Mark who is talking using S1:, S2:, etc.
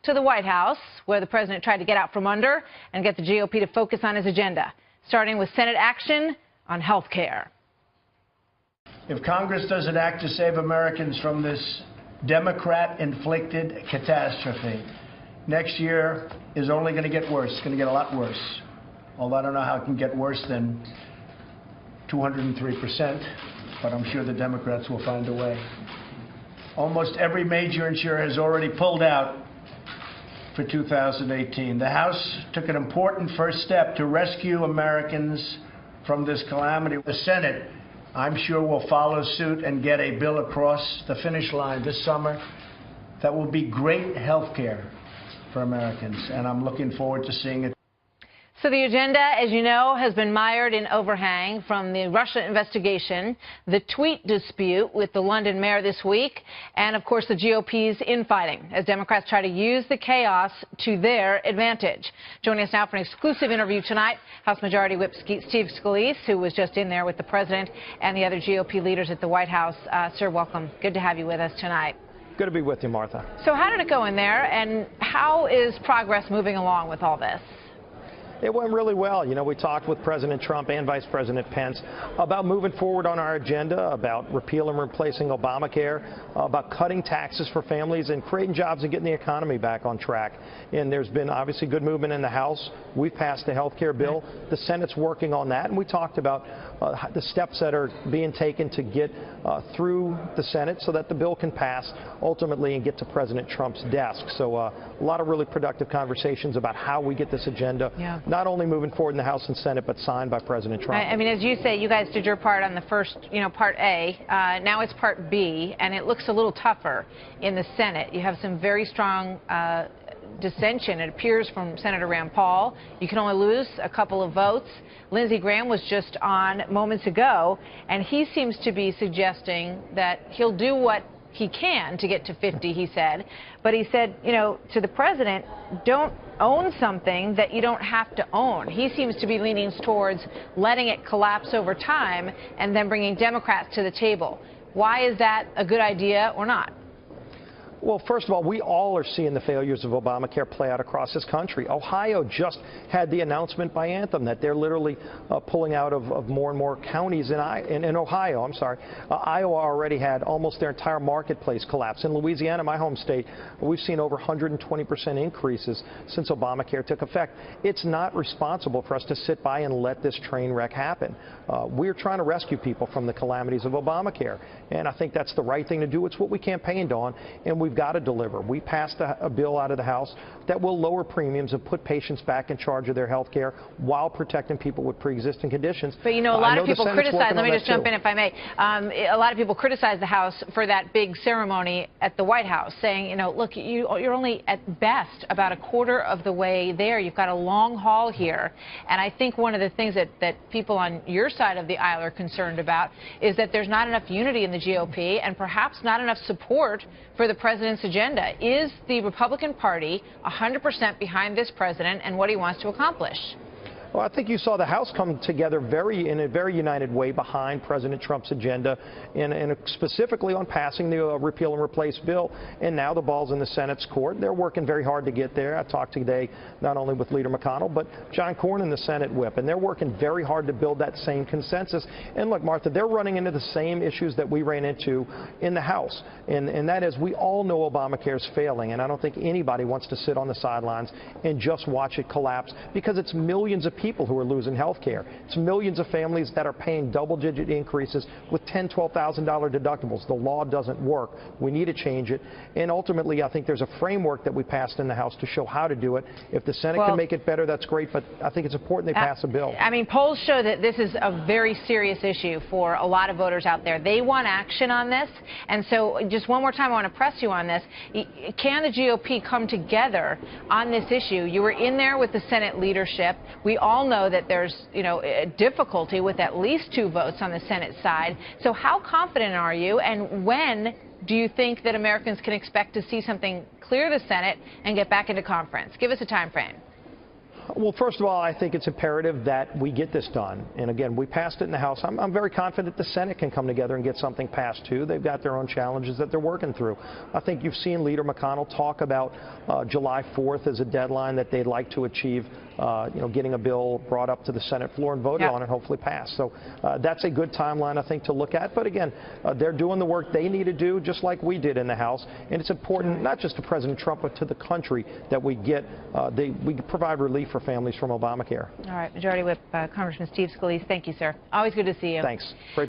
S1: to the White House, where the president tried to get out from under and get the GOP to focus on his agenda, starting with Senate action on health care.
S2: If Congress doesn't act to save Americans from this Democrat-inflicted catastrophe, next year is only going to get worse. It's going to get a lot worse. Although I don't know how it can get worse than 203%, but I'm sure the Democrats will find a way. Almost every major insurer has already pulled out for 2018. The House took an important first step to rescue Americans from this calamity. The Senate, I'm sure, will follow suit and get a bill across the finish line this summer that will be great health care for Americans, and I'm looking forward to seeing it.
S1: So the agenda, as you know, has been mired in overhang from the Russia investigation, the tweet dispute with the London mayor this week, and, of course, the GOP's infighting as Democrats try to use the chaos to their advantage. Joining us now for an exclusive interview tonight, House Majority Whip Steve Scalise, who was just in there with the president and the other GOP leaders at the White House. Sir, welcome. Good to have you with us tonight.
S3: Good to be with you, Martha.
S1: So how did it go in there, and how is progress moving along with all this?
S3: It went really well. You know, we talked with President Trump and Vice President Pence about moving forward on our agenda, about repeal and replacing Obamacare, about cutting taxes for families and creating jobs and getting the economy back on track. And there's been obviously good movement in the House. We've passed the health care bill. The Senate's working on that. And we talked about the steps that are being taken to get through the Senate so that the bill can pass ultimately and get to President Trump's desk. So a lot of really productive conversations about how we get this agenda.
S1: Yeah.
S3: Not only moving forward in the House and Senate, but signed by President Trump.
S1: I mean, as you say, you guys did your part on the first, part A. Now it's part B, and it looks a little tougher in the Senate. You have some very strong dissension, it appears, from Senator Rand Paul. You can only lose a couple of votes. Lindsey Graham was just on moments ago, and he seems to be suggesting that he'll do what he can to get to 50, he said. But he said, to the president, don't own something that you don't have to own. He seems to be leaning towards letting it collapse over time and then bringing Democrats to the table. Why is that a good idea or not?
S3: Well, first of all, we all are seeing the failures of Obamacare play out across this country. Ohio just had the announcement by Anthem that they're literally pulling out of more and more counties in Ohio. Iowa already had almost their entire marketplace collapse. In Louisiana, my home state, we've seen over 120% increases since Obamacare took effect. It's not responsible for us to sit by and let this train wreck happen. We're trying to rescue people from the calamities of Obamacare, and I think that's the right thing to do. It's what we campaigned on, and we've got to deliver. We passed a bill out of the House that will lower premiums and put patients back in charge of their health care while protecting people with pre-existing conditions.
S1: But a lot of people criticize, let me just jump in if I may, a lot of people criticize the House for that big ceremony at the White House, saying, look, you're only at best about a quarter of the way there. You've got a long haul here. And I think one of the things that people on your side of the aisle are concerned about is that there's not enough unity in the GOP and perhaps not enough support for the president's agenda. Is the Republican Party 100% behind this president and what he wants to accomplish?
S3: Well, I think you saw the House come together in a very united way behind President Trump's agenda, and specifically on passing the repeal and replace bill. And now the ball's in the Senate's court. They're working very hard to get there. I talked today not only with Leader McConnell, but John Cornyn, the Senate whip, and they're working very hard to build that same consensus. And look, Martha, they're running into the same issues that we ran into in the House, and that is we all know Obamacare is failing, and I don't think anybody wants to sit on the sidelines and just watch it collapse, because it's millions of people who are losing health care. It's millions of families that are paying double-digit increases with $10,000, $12,000 deductibles. The law doesn't work. We need to change it. And ultimately, I think there's a framework that we passed in the House to show how to do it. If the Senate can make it better, that's great, but I think it's important they pass a bill.
S1: I mean, polls show that this is a very serious issue for a lot of voters out there. They want action on this. And so just one more time, I want to press you on this. Can the GOP come together on this issue? You were in there with the Senate leadership. We all know that there's, a difficulty with at least 2 votes on the Senate side. So how confident are you, and when do you think that Americans can expect to see something clear the Senate and get back into conference? Give us a time frame.
S3: Well, first of all, I think it's imperative that we get this done. And again, we passed it in the House. I'm very confident the Senate can come together and get something passed too. They've got their own challenges that they're working through. I think you've seen Leader McConnell talk about July 4th as a deadline that they'd like to achieve, getting a bill brought up to the Senate floor and voted on and hopefully passed. So that's a good timeline, I think, to look at. But again, they're doing the work they need to do, just like we did in the House. And it's important, not just to President Trump, but to the country, that we get, we provide relief for families from Obamacare.
S1: All right, Majority Whip Congressman Steve Scalise, thank you, sir. Always good to see you.
S3: Thanks. Great.